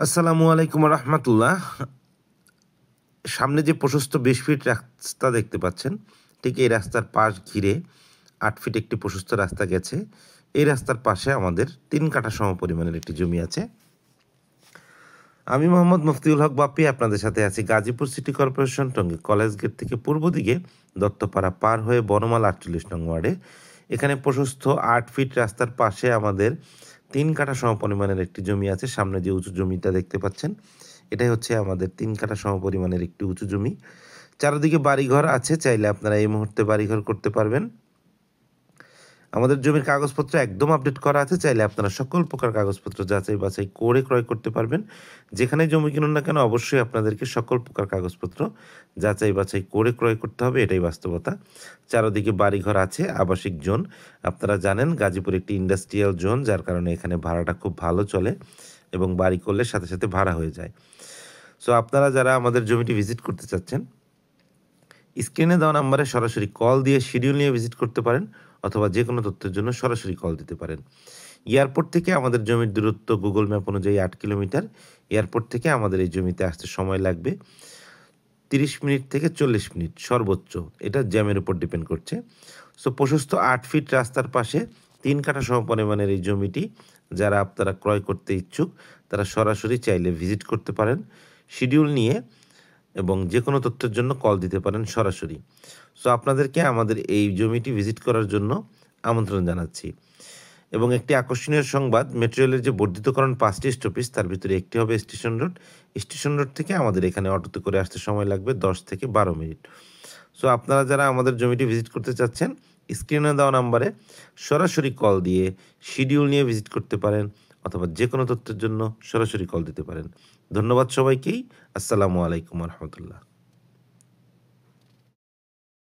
আসসালামু আলাইকুম রহমতুল্লাহ। সামনে যে প্রশস্ত ২০ ফিট রাস্তা দেখতে পাচ্ছেন, ঠিক এই রাস্তার পাশ ঘিরে ৮ ফিট একটি প্রশস্ত রাস্তা গেছে। এই রাস্তার পাশে আমাদের ৩ কাঠা সমপরিমাণের একটি জমি আছে। আমি মোহাম্মদ মুফতিউল হক বাপ্পি আপনাদের সাথে আছি Gazipur city corporation Tongi college gate থেকে পূর্ব দিকে দত্তপাড়া পার হয়ে বনমাল ৪৮ নং ওয়ার্ডে। এখানে প্রশস্ত ৮ ফিট রাস্তার পাশে আমাদের ৩ কাঠা সমপরিমাণের একটি জমি আছে। সামনে যে উঁচু জমিটা দেখতে পাচ্ছেন, এটাই হচ্ছে আমাদের ৩ কাঠা সমপরিমাণের একটি উঁচু জমি। চারদিকে বাড়িঘর আছে, চাইলে আপনারা এই মুহূর্তে বাড়িঘর করতে পারবেন। আমাদের জমির কাগজপত্র একদম আপডেট করা আছে, চাইলে আপনারা সকল প্রকার কাগজপত্র যাচাই বাছাই করে ক্রয় করতে পারবেন। যেখানে জমি কিনুন না কেন, অবশ্যই আপনাদেরকে সকল প্রকার কাগজপত্র যাচাই বাছাই করে ক্রয় করতে হবে, এটাই বাস্তবতা। চারদিকে বাড়িঘর আছে, আবাসিক জোন। আপনারা জানেন গাজীপুর একটি ইন্ডাস্ট্রিয়াল জোন, যার কারণে এখানে ভাড়াটা খুব ভালো চলে এবং বাড়ি করলে সাথে সাথে ভাড়া হয়ে যায়। সো আপনারা যারা আমাদের জমিটি ভিজিট করতে চাচ্ছেন, স্ক্রিনে দেওয়া নাম্বারে সরাসরি কল দিয়ে শিডিউল নিয়ে ভিজিট করতে পারেন, অথবা যে কোনো তথ্যের জন্য সরাসরি কল দিতে পারেন। এয়ারপোর্ট থেকে আমাদের জমির দূরত্ব গুগল ম্যাপ অনুযায়ী ৮ কিলোমিটার। এয়ারপোর্ট থেকে আমাদের এই জমিতে আসতে সময় লাগবে ৩০ মিনিট থেকে ৪০ মিনিট সর্বোচ্চ, এটা জ্যামের উপর ডিপেন্ড করছে। সো প্রশস্ত ৮ ফিট রাস্তার পাশে ৩ কাঠা সমপরিমাণের এই জমিটি যারা আপনারা ক্রয় করতে ইচ্ছুক, তারা সরাসরি চাইলে ভিজিট করতে পারেন শিডিউল নিয়ে, এবং যে কোনো তথ্যের জন্য কল দিতে পারেন সরাসরি। সো আপনাদেরকে আমাদের এই জমিটি ভিজিট করার জন্য আমন্ত্রণ জানাচ্ছি। এবং একটি আকর্ষণীয় সংবাদ, মেট্রো রেলের যে বর্ধিতকরণ ৫টি স্টপেজ, তার ভিতরে একটি হবে স্টেশন রোড। স্টেশন রোড থেকে আমাদের এখানে অটোতে করে আসতে সময় লাগবে ১০ থেকে ১২ মিনিট। সো আপনারা যারা আমাদের জমিটি ভিজিট করতে চাচ্ছেন, স্ক্রিনে দেওয়া নাম্বারে সরাসরি কল দিয়ে শিডিউল নিয়ে ভিজিট করতে পারেন, অথবা যে কোনো তথ্যের জন্য সরাসরি কল দিতে পারেন। ধন্যবাদ সবাইকেই। আসসালামু আলাইকুম রহমতুল্লাহ।